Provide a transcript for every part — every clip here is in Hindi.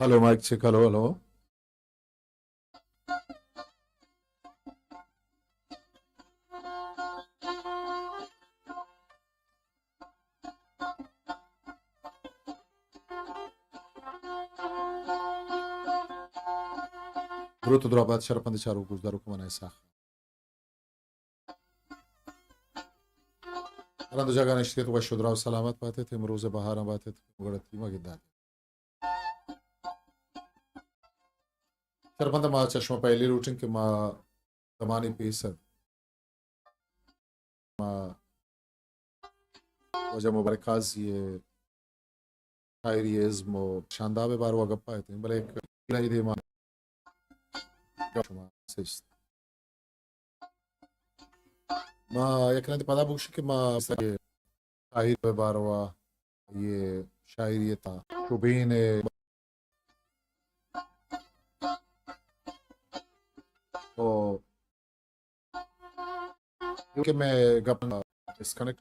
Hello mic check. Hello hello. Bruto drobat şarapanda çaru kuzdaru kumana isa. Rando jaga nishte tu basho draw salamat pate the mroze bahara bate mugati magida. Şarapanda ma çashma pehli routine ke ma tamani pesa ma वजह मुबारकाज ये शायरीज़ शानदार बार वगप्पा है बल एक इलाही दे मा मा एक ना पता बुक्श के मा शायरी बार वा ये शायरी था शुबीन तो क्योंकि मैं गपना डिस्कनेक्ट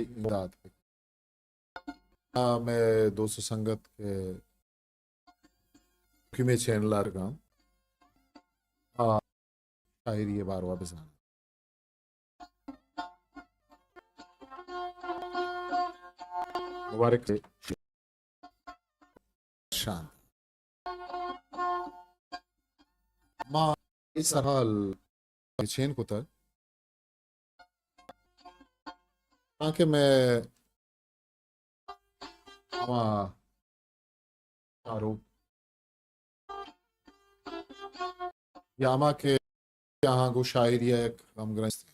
इमदाद मैं दोस्तों संगत के में चैनल का शायरी बार वापस आना मुबारक शान माँ इस हाल चैन को था ताकि मैं आरोप यामा के यहाँ को शायरी एक हम ग्रस्त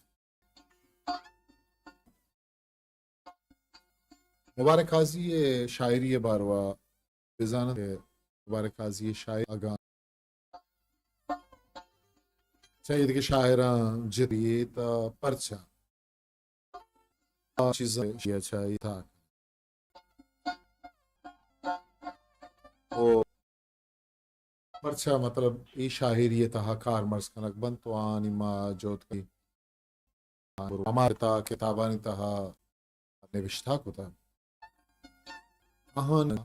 मुबारक काजी ये शायरी बारवा बिजाना है मुबारक काजी ये शायर अगा सईद के शायरा जरिए ता परचा चीज़ें ये चाहिए था ओ परचा मतलब ई शायरी था कार मर्स कनक बन तो आनी माँ जोत की हमारे ता किताबानी ता निविष्ठा को था ahon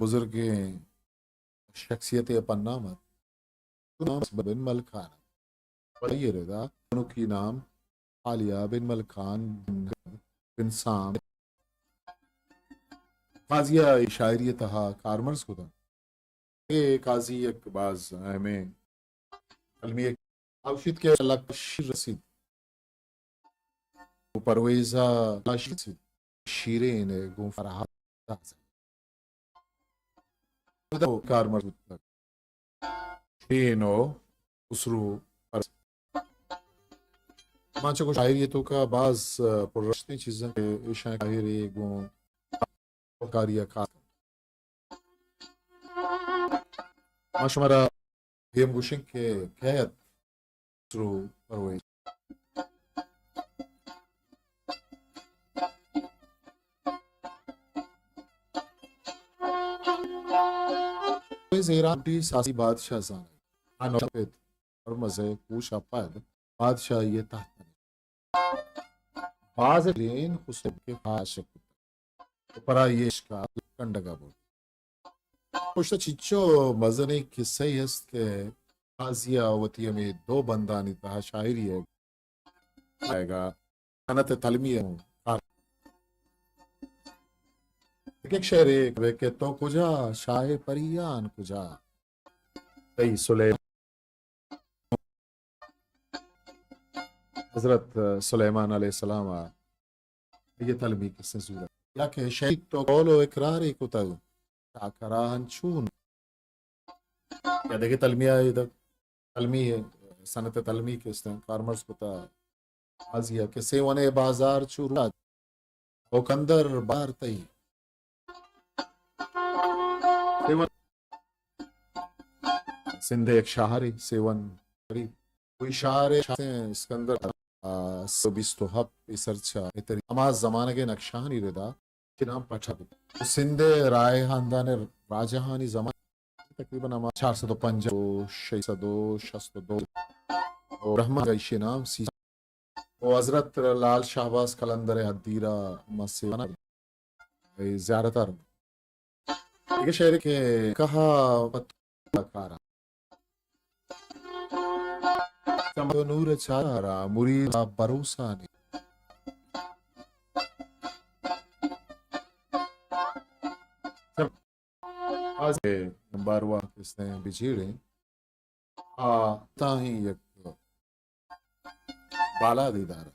बुजुर्ग शख्सियत पन्ना मत नाम बिन मलखान ये रहा की नाम आलिया बिन मलखान बिन साम काजिया शायरी तहा कारमर्स को था ये काजी एक बाज हमें अलमी आवशित के लक रसीद परवेजा शीरेन गुफरहा कारमर्स नो उसरू मांचो को शायरी तो का बाज पुरस्ती चीजें के शायरी गो कारिया का माशमरा हम गुशिंग के कहत उसरू परवे ज़ेराटी सासी बादशाह जाने अनोपेद और मज़े कुछ अपाद बादशाह ये तहत बाज लेन हुस्न के आशिक परा ये इश्का कंडगा बोल कुछ तो चिच्चो मज़ने किस्से हस्ते आजिया वतिया में दो बंदानी तहा शायरी है आएगा अनत तलमिया एक शेर एक वे के तो कुजा शाह परियान कुजा कई सुले हजरत सुलेमान अलैहिस्सलाम ये तलमी की सूरत या के शहीद तो कौलो इकरार को तग ताकरान चून या देखिए तलमिया इधर तलमी है सनत तलमी के इस्तेमाल फार्मर्स को ता आजिया के सेवने बाजार चूरा ओ कंदर बार तई सेवन सिंध एक शाहरी सेवन करीब कोई शाहर सिकंदर बिस्तुहब इसरचा इतरी अमा जमाने के नक्शानी रिदा के नाम पठा सिंधे राय खानदान राजहानी जमान तकरीबन अमा 450 662 और रहमान गैशी नाम सी वो हजरत लाल शाहबाज कलंदर हदीरा मसीना ज़्यादातर ये शहर के कहा पत्कारा नूर चारा मुरीद भरोसा ने आज बारवा किसने बिछड़े ताही एक बाला दीदार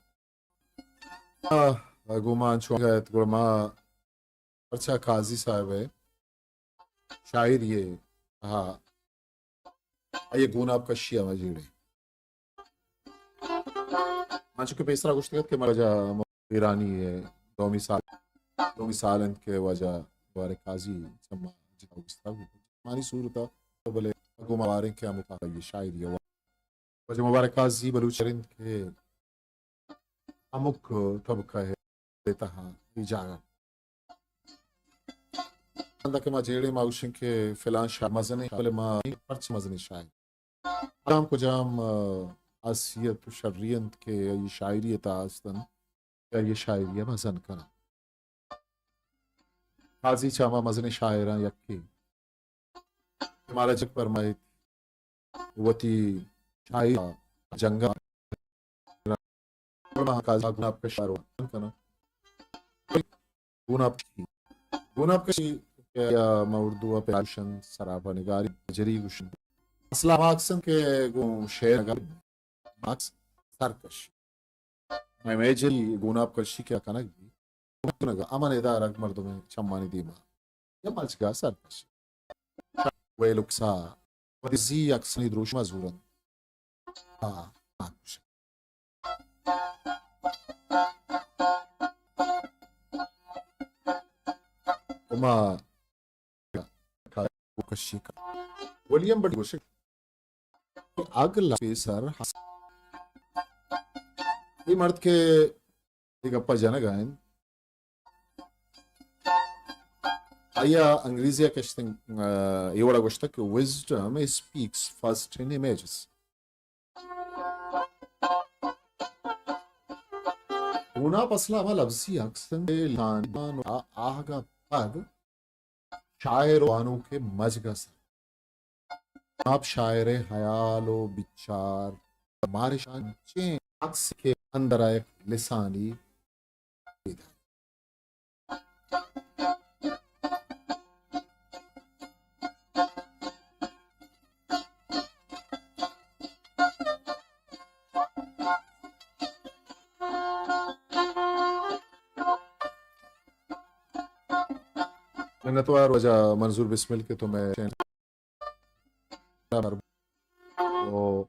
गुमान छोगत गुरमा अच्छा काजी साहब है शायर ये हाँ ये गुण आपका शिया मजीड़े मांचो के पेसरा गुश्तगत के मरजा ईरानी है दो मिसाल के वजह वारे काजी समा जिता गुस्ता मानी सूरता तो बोले को मुबारक क्या मुता ये शायद ये वजह मुबारक काजी बलूचिरिंद के अमुक तबका है देता हाँ ये जागा अंदा के माजेड़े माउशिंग के फिलान शाह मजने बोले माँ पर्च मजने शायद जाम को जाम आसियत शर्रियत के ये शायरी तास्तन या ये शायरी मजन कना काजी चामा मजने शायरा यक्की हमारा जग फरमाए वती शायरा जंगा काजी गुनाब का शायरा कना गुनाब का या मौर्दुआ पेशन सराफा निगारी जरी गुशन असला माक्सन के गो शेर अगर माक्स सरकश मैं मेजरी गुनाब का शी क्या कनक भी नगा अमन इदारक मर्दों में चम्मानी दीमा या मल्चगा सरकश वे लुक्सा वदिजी अक्सनी द्रोश मजूरन हाँ उमा कशिका विलियम बड़ी गोशे आग लगे सर ये मर्द के एक अप्पा जाना गायन आया अंग्रेजी के ये वाला गोश्त कि wisdom speaks first in images गुना पसला वाला लफ्ज़ी अक्सर लान आगा पग शायर वानों के मजगस आप शायर हयालो बिचार हमारे शांचे अक्स के अंदर एक लिसानी मैंने तो यार वजह मंजूर बिस्मिल के तो मैं तो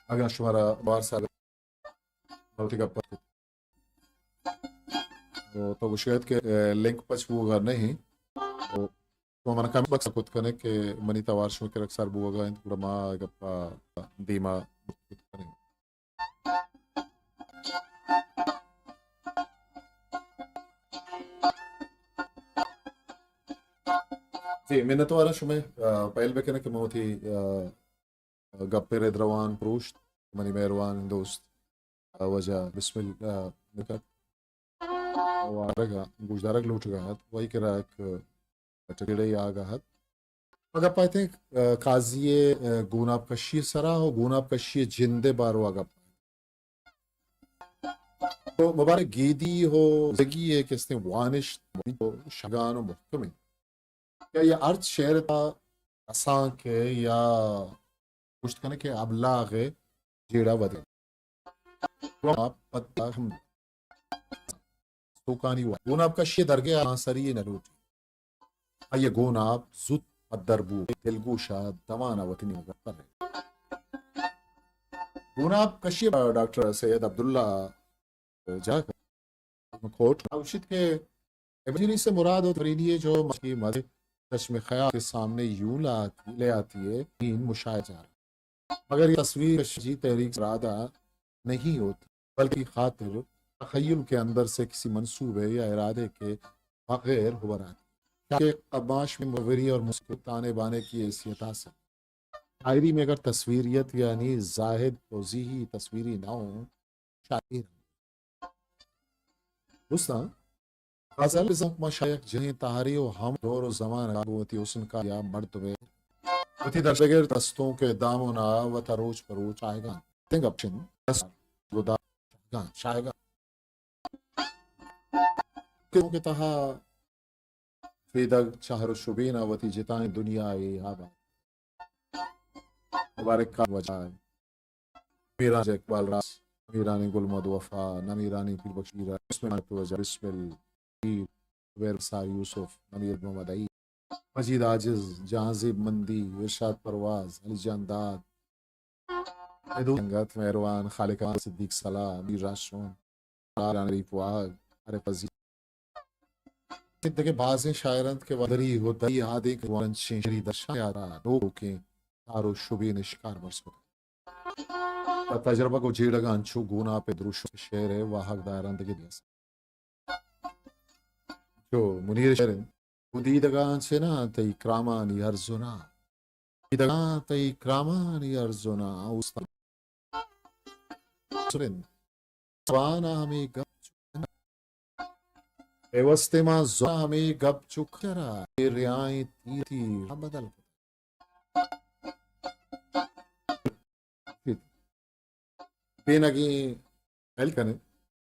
अगर शुमारा बार साल तो गुशियत के लिंक पच वो नहीं तो मन कम बक्स कुछ करने के मनी तवारशों के रक्सार बुआ इन थोड़ा माँ गप्पा दीमा कुछ करने जी मैंने तो वाला शुमे पहल बेकने के मोती गप्पे रेद्रवान प्रोस्ट मनी मेहरवान दोस्त वजह बिस्मिल निकल वारगा गुजरात लूट गया वही करा एक टकेड़े आ गया अगर पाते हैं काजिए गुनाब कशी सरा हो गुनाब कशी जिंदे बारो आगा तो मुबारक गीदी हो जगी है किसने वानिश शगान और मुहकमिन क्या ये अर्थ शेर था असा के या कुछ करने के अबलाग है जेड़ा वदे आप पत्ता हम सुकानी हुआ गुना आपका शे दरगे आंसरी नरूटी आये गुना आप जुत अदरबू तेलुगु शाह दवाना वतनी मगर कर रहे गुना आप कशी डॉक्टर सैयद अब्दुल्ला जाकर कोट औषध के इमरजेंसी से मुराद और तरीनिए जो मस्की मद चश्मे ख्याल के सामने यूं ले आती है तीन मुशाहिद जा रहा मगर ये तस्वीर जी तहरीक इरादा नहीं होती बल्कि खातिर तखय्युल के अंदर से किसी मंसूबे या इरादे के बगैर उभर आती है कबाश में मवरी और मुस्कुर ताने बाने की हैसियत हासिल शायरी में अगर तस्वीरियत यानी जाहिद तोज़ीही तस्वीरी ना हो शायर दोस्ता गज़ल मशाइख जिन्हें तारी व हम दौर व ज़मान आबूती हुस्न का या मर्तबे उती दरबगैर दस्तों के दामो ना व तरोज परोज आएगा थिंक ऑप्शन गुदा शायगा के तहा फीदक शहर शुबीना वती जिताए दुनिया ए हाबा मुबारक का वजह मीरा इकबाल रास मीरानी गुलमद वफा नमीरानी पीर बशीरा इसमें वजह बिस्मिल वेरसार यूसुफ नमीर मोहम्मद आई मजीद आजिज जहाजिब मंदी इरशाद परवाज अली जानदाद संगत मेहरबान खालिका सिद्दीक सलाह मीर राशोन रानी फुआद अरे फजी के बाज़ शायरंत के वदरी होता ही आदि के वंशे शरी दशा यारा लोगों के तारो शुबी निष्कार बरसो तजरबा को जेड़गा अंशु गुना पे द्रुश शेर है वाहक दायरंद के दिया जो मुनीर शेर उदीदगा से ना तई क्रामानी अर्जुना इदगा तई क्रामानी अर्जुना उस्ता सुरेन स्वाना में गप एवस्ते मा ज़ुना में गप चुकरा रियाई तीती बदल बेनगी हेल्कने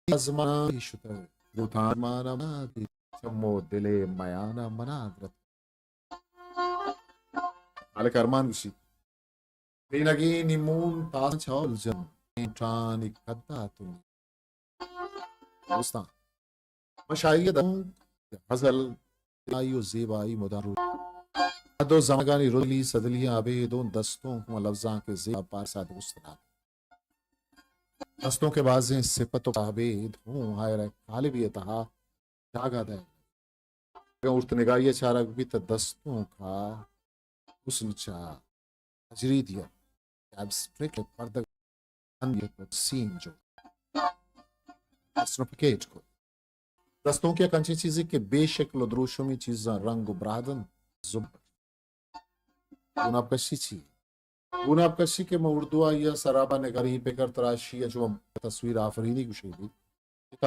अज़माना शुतर दुतामाना मादी चमो दिले मयाना मनाद्रत आले करमान गुशी बेनगी निमून तास चावल जन इंट्रानी कद्दा तुम दोस्ता मशाइर दम गज़ल आयु ज़ेबाई मुदारू दो ज़मागानी रुली सदलियां अबे दो दस्तों को लफ्ज़ां के ज़ेबा पारसा दोस्ता दस्तों के बाज़ें सिपत ताबेद हूँ हाय रे कालिब ये तहा जागा दे उर्त निगाह चारा भी तो दस्तों का हुस्न चा अजरी दिया एब्स्ट्रैक्ट पर्दा अंदर को सीन जो स्नोफिकेट को दस्तों के कंची चीजें के बेशक्ल द्रोशमी चीज़ां रंग ब्रादन जुब गुनाबकशी ची गुनाबकशी के उर्दुआ या सराबा नगारी पेकर तराशी या जो तस्वीर आफरीनी कुछ भी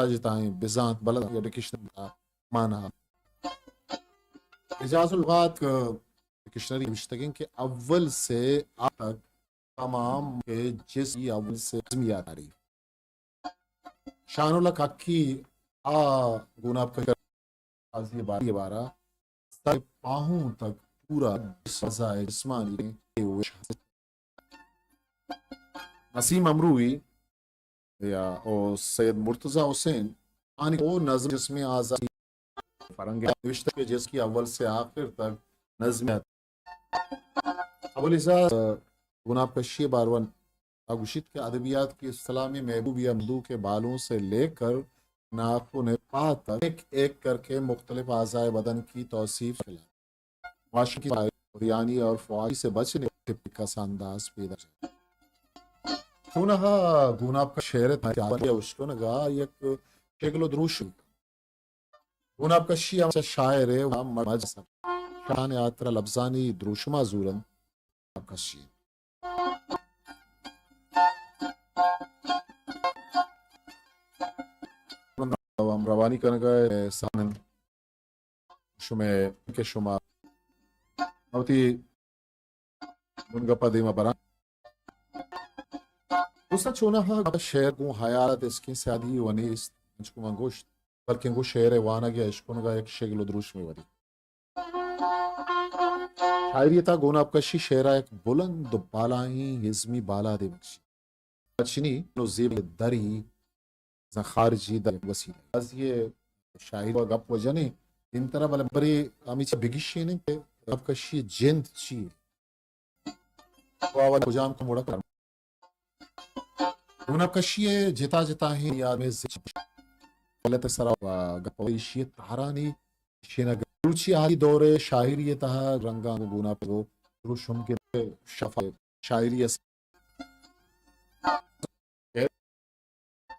जिताएं बिजात बलद या डिक्शनरी का माना इजाजुल लुगात डिक्शनरी मुश्तगिन के अव्वल से अब तक तमाम के जिस अव्वल से इसमियात आ रही शानुल हकी आ गुनाब का आज़ी बारी बारा सर पाहों तक पूरा सजा जिस्मानी नसीम अमरूई या और सैयद मुर्तजा हुसैन आने वो नज़म जिसमें आज़ादी फरंगे रिश्ते के जिसकी अव्वल से आखिर तक नज़म अबुल गुनाब कशी बारवन अगुशित के अदबियात की इस्लामी महबूब या मदू के बालों से लेकर नाखून पा तक एक एक करके मुख्तलिफ आज़ाए बदन की तौसीफ माशी की और फ़वादी से बचने का अंदाज पैदा पुनः गुनाब का शेर उसको नगा एक शेगलो द्रूश गुनाब का शिया शायर है शान यात्रा लफ्जानी द्रूशमा जूरन आपका शेर हम रवानी करने गए सानन शुमे के शुमा अवती मुनगपा दीमा बरा दूसरा चुना है शेर को हयात इसकी सादी वनीस को मंगोश बल्कि वो शेर है वाना गया इसको नगा एक शेगलो द्रूश में वरी शायरी था गुनाब कशी शेरा एक बुलंद बालाई हिज़मी बाला दे बख्शी चीनी ज़ेब दरी खारिजी दर वसीले az ये शायद गप वजने इन तरह बल बरे आमिच बिगिशेने के गप कशी जेंद ची वावा खुजाम को मोड़ा कर उन कशी जिता जिता है याद में गलत सरा गप इशी तारानी शेना रुचि आदि दौरे शायरी तहा रंगा गुना पे रुशम के शफा शायरी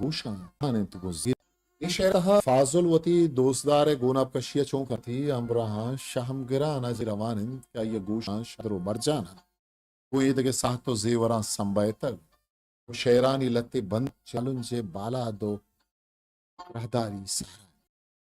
गोशा खाने तो गुज़िर ये शेर था फाजुल वती दोस्तदार गुनाब कशिया चौंका थी अमराहा शाहम गिरा नजर रवानिन क्या ये गोशा शदरो मरजाना वो ये दगे साथ तो जेवरा संबाय तक वो शेरानी लत्ते बंद चलुंजे बाला दो रहदारी सहारा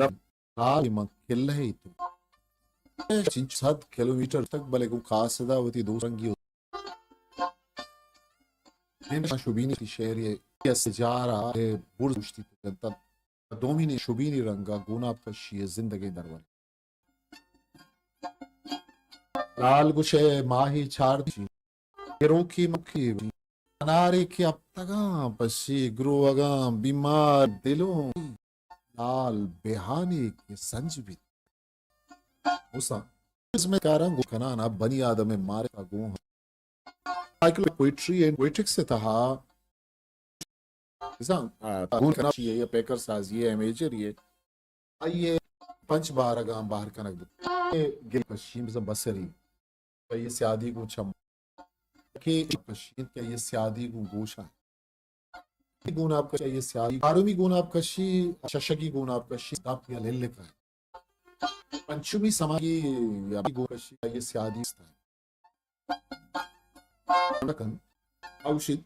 रब मग किल्ला है तो 7 किलोमीटर तक बले को खासदा होती दो रंगी होती शुबीनी की शहर ये सजारा है बुर्जुश्ती तो जनता दोमिनी शुबीनी रंगा गुनाब का शी जिंदगी दरबार लाल गुशे माही छाड़ दी रोकी मक्खी अनारे के अब तगा पशी ग्रोअगाम बीमार दिलों लाल बेहाने के संजबी उसा इसमें कारण कनाना बनी आदम में मारे का गुण साइकिल पोइट्री एंड पोइट्रिक्स से था इसान गुण कना ये पेकर साज ये मेजर ये आइए पंच बारगाम बाहर कनक गिल पश्चिम से बसरी ये सियादी को छम के पश्चिम के ये सियादी को गोशा गुण आपका चाहिए सियादी आरुमी गुण आपका शी शशकी गुण आपका शी आप या ले का पंचमी समागी या गुण का शी ये सियादी है नकन औषध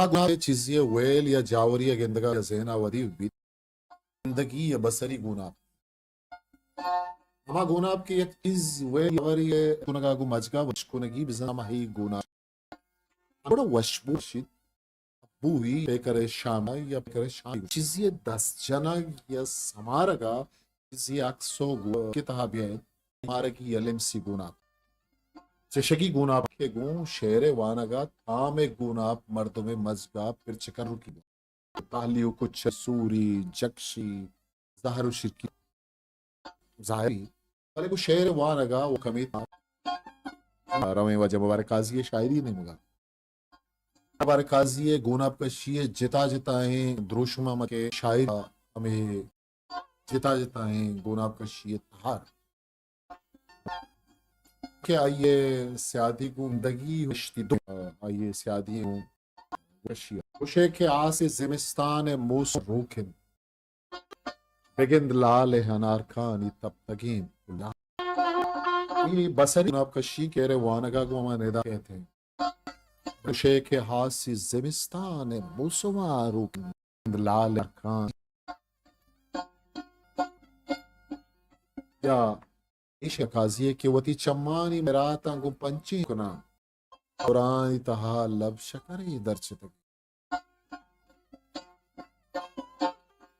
गुना चीज़ें वेल या जावरी या गेंदगा या ज़हना वदी जिंदगी या बसरी गुना हमा गुना आपकी एक चीज़ वेल जावरी है गुना गु मजगा वशकुनगी बिज़ना ही गुना बड़ा वशबूशित बुही पेकरे शामा या पेकरे शाम चीज़ें 10 जना या समारगा चीज़ें अक्सो के तहाबिया हमारे की यलेमसी गुना चशगी गुनाब के गुण शेरे वानगा तामे गुनाब मर्दों में मजगा फिर चकर रुकी तालियों को चसूरी जक्शी जहरु शिरकी जाहिरी पहले को शेर वानगा वो कमी रमे वजह बारे काजी शायरी नहीं मगा बारे काजी गुनाब का शीए जिता जिताए द्रोशमा मके शायर हमें जिता जिताए गुनाब का शीए तहार के आइए सियादी गुंदगी आइए सियादी उशे के आसे जिमिस्तान मूस रूखिन बेगिंद लाल हनार खानी तब तगीन ये बसरी गुनाब कशी कह रहे वानगा गुमा नेदा कहते हैं शेख हासी ज़िमिस्तान मुसवारू लाल खान या इश काजिए कि वती चम्मानी मेराता गु पंची कुना कुरान तहा लब शकरी दर्च तक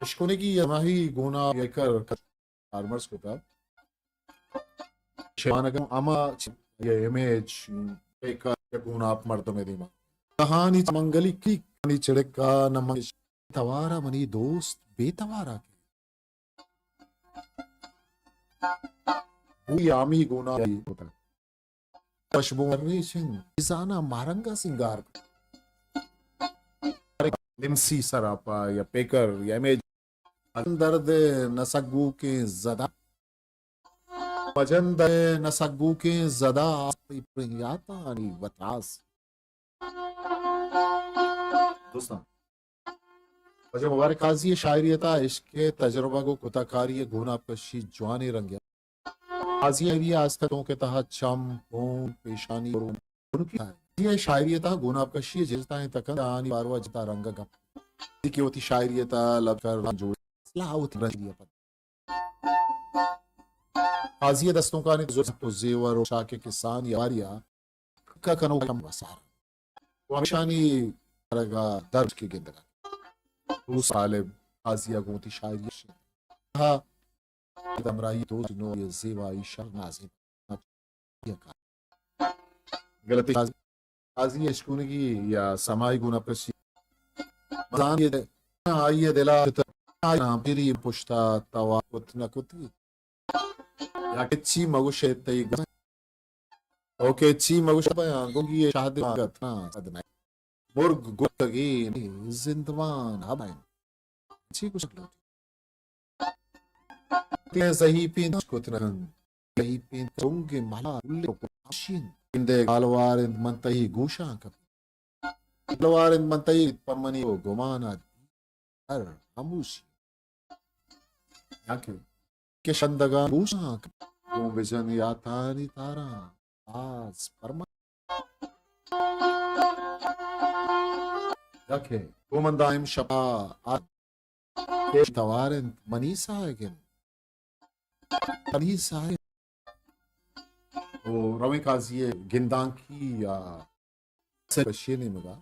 इश्कोने की यमाही गुना येकर फार्मर्स को था शेवानगम अमा ये इमेज एक गुना आप मर्दों में दीमा कहानी मंगली की कहानी चिड़का नमक तवारा मनी दोस्त बेतवारा के हुई आमी गुना होता पशबू मरनी सिंह इजाना मारंगा सिंगार निमसी सरापा या पेकर या इमेज दर्द नसगू के जदा मजंद नसगू के जदा प्रियाता आणि वतास दोस्तों वजह मुबारक काजी शायरियता इश्क तजर्बा को कुताकारी गुना कशी जवानी रंग काजी आस्कतों के तहत चम पून पेशानी और उनकी ये शायरियता गुना कशी जिलता है तक आनी बारवा जता रंग गप की होती शायरियता लब कर जोड़ लाउत रंगियत काजी दस्तों का ने तो जेवर और शाके किसान यारिया का कनो कम वसार वो हमेशा नहीं करेगा दर्ज के गिंदगा दो सालिब काजिया गोती शायरी हाँ दमराई तो नो ये जेवा ईशा नाज़िम गलती काजी इश्कुन की या समाई गुना प्रसी मजान ये आइए दिला ना फिरी पुश्ता तवा कुतना कुती या के ची मगुशे तई ओके ची मगुशे पाया गोगी ये शादी गतना सदना मुर्ग गुतगी जिंदवान हबाइन ची कुछ लो ते सही पिन कुतना सही पिन तुंगे मला उल्ले को आशीन इंदे गालवार इन मंतही गुशा कप गालवार इन मंतही परमनी वो गुमाना हर हमूशी याके के शंदगा गुशा वो विजन यातानी तारा आज परमा याके वो मंदाइम शपा आ के तवारन मनीसा है मनीसा है वो रवी काजिए गिंदांकी या से बशीनी मगा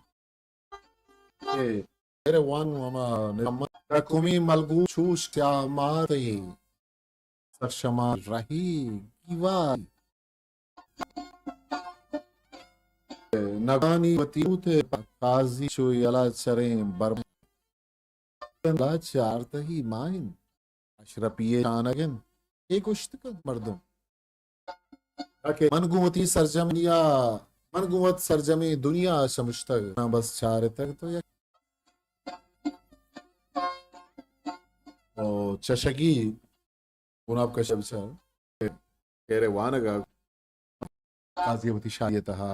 के तेरे वान मामा नमक रकुमी मलगू चूस क्या मारते सरशमा रही गिवा नगानी वतीउते काजी शो यला चरें बर ला चारते ही माइन अशरफिये शानगन एक उश्तकत मर्दम ताकि मनगुमती सरजमिया मनगुमत सरजमी दुनिया समझता ना बस चार तक तो या और चशगी गुनाब का शब्द तेरे वानगा काजियवती शायतहा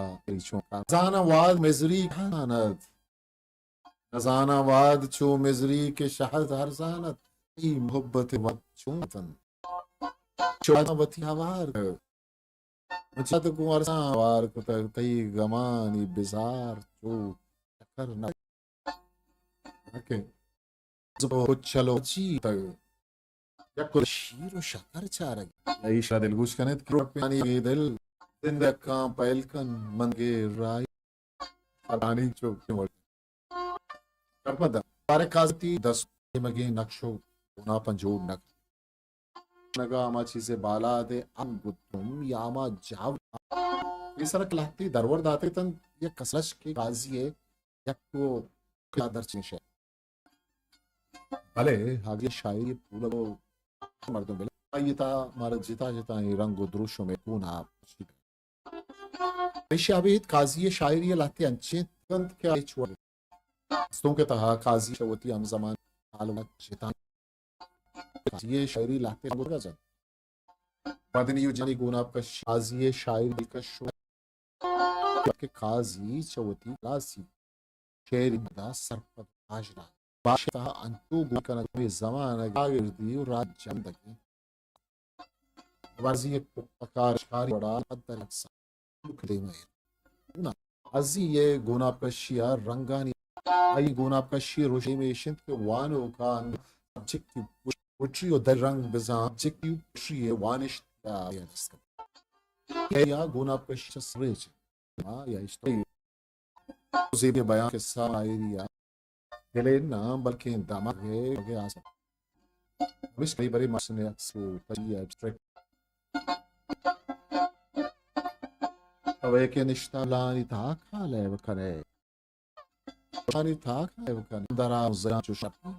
जानावाद मिजरी खानत जानावाद चो मिजरी के शहद हर जानत ई मोहब्बत वत चूतन चोवती हवार मचत कुंवर सावार को तई गमानी बिजार चो चक्कर न ओके जो चलो जी तक यकुल शीरो शकर चारग यही शादिल गुश कनेत क्रोपानी दिल जिंदा का पैलकन मंगे राय अरानी चो क्यों करपदा तारे काजती 10 मगे नक्शो ना पंजोड़ नक नगा आमाची से बाला दे अंगुतुम यामा जाव ये सरक लाती दरवर दाते तन ये कसरश के काजी है यक को क्या दर्चिश है भले आगे शायरी पूरा मर्दों में ये था हमारा जिता जिता रंग दृश्यों में पूना पेशाबीत काजी शायरी लाते अंचे तंत क्या छुआ दोस्तों के तहा काजी शवती हम जमान आलम जिता ये शायरी लाते बुर्गा जन मदनी युजनी गुनाब का काजी शायरी का शो के काजी चवती लासी शेर दा सरपत आजरा बादशाह अंतु गुकना में जमाना आगिरदी और रात जंदकी Wazi pakar shkari wada hatta laksa klime na aziye guna pashia rangani ai guna pashia roshimation ke wano kan objective poetry o the rang bizarre objective poetry vanish ya guna pashia srech ya isto zebi bayan ke sa area gele na balki dama ke asa bis kई बारी masne aksu taji abstract Awake nishtala taka levkane. Ani taka levkane. Dara uzanchu shapni.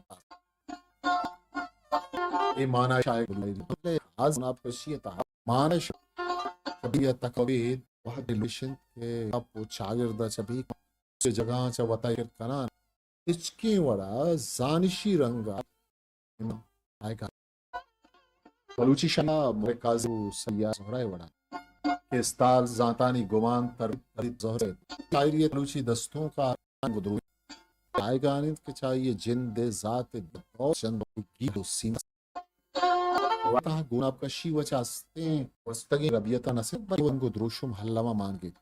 E mana shay gulay. Az na peshiyata. Mana shabiyata kavid. Wahad illusion ke apu chagirda chabi. Se jagah cha watayir kanan. Ichki wada zanishi ranga. Aika. Baluchi shah murekazu sayya zohrai wada. Stall जातानी गुमान तरीत जोहरे शायरी लूची दस्तों का गुदरू आयगानित के चाहिए जिन दे जात और चंद की दोसीन वाता गुना आपका शी वचास्ते वस्तगी रबियता नसे बन गुदरूशुम हल्लामा मांगे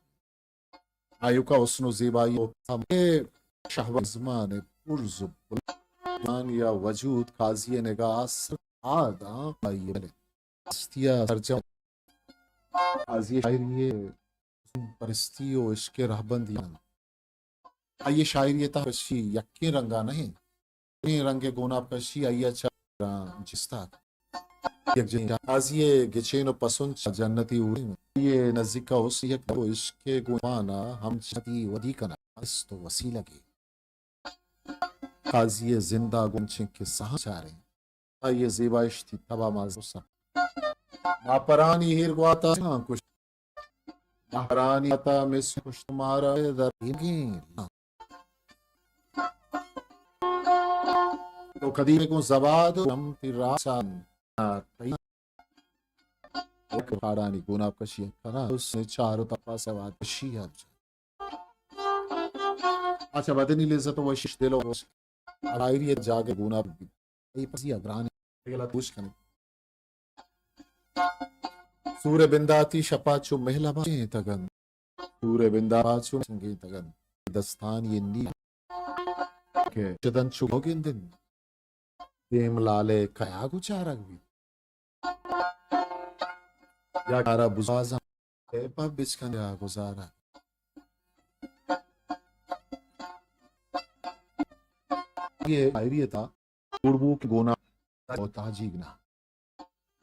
आयु का उसनो ज़ेबाई हमें शहवा ज़माने पुरजुब मान या वजूद काज़िए निगाह आदा ये अस्तिया सरजम आज ये शायरी परिस्थितियों इसके रहबंदियां आइए शायरी था पशी यक्के रंगा नहीं ये रंगे गोना पशी आइए अच्छा जिस्ता एक जिंदा आज ये गिचेनो पसंद जन्नती उड़ी ये नज़दीका उस यक तो इसके गुमाना हम जन्नती वधी कना इस तो वसीला की आज ये जिंदा गुंचिंग के सहचारे आइए ज़ेबाइश थी तबा माज़ूसा नापरानी हिर गुआता कुछ नापरानी आता मिस कुछ तुम्हारा दर्दी तो कदीम को जबाद हम तिरासान एक फारानी गुना कशी करा उसने चारों तपा सवाद शिया अच्छा बदनी लेज़त तो वशिश दिलो आयरी जागे गुना ये पसी अग्रानी गला पूछ कने सूर्य बिंदाती शपाचु महिला बाचे तगन सूर्य बिंदाचु संगीत तगन दस्तान ये नी के चदन चुगोगिन दिन देम लाले कया गुचारक भी या कारा बुजाजा ए पा बिचकन या गुजारा ये आयरी था पूर्वो के गोना ताजीगना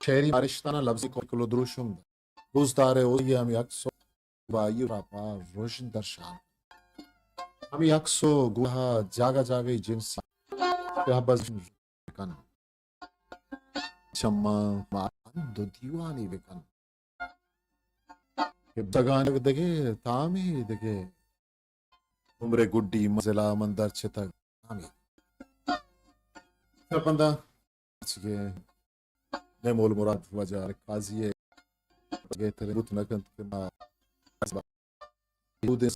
शहरी बारिशताना लफ्ज़ी को कुलद्रुशुम रोज़दारे ओ ये हम यक्सो वायु रापा रोशन दर्शान हम यक्सो गुहा जागा जागे जिनसी क्या बस कन चम्मा मान दो दीवानी बेकन के जगान देखे तामी देखे उम्रे गुड्डी मज़ला मंदर चितक तामी सरपंदा के नेमोल मुराद वजह काजिए गेतरे बुत नकंत के मा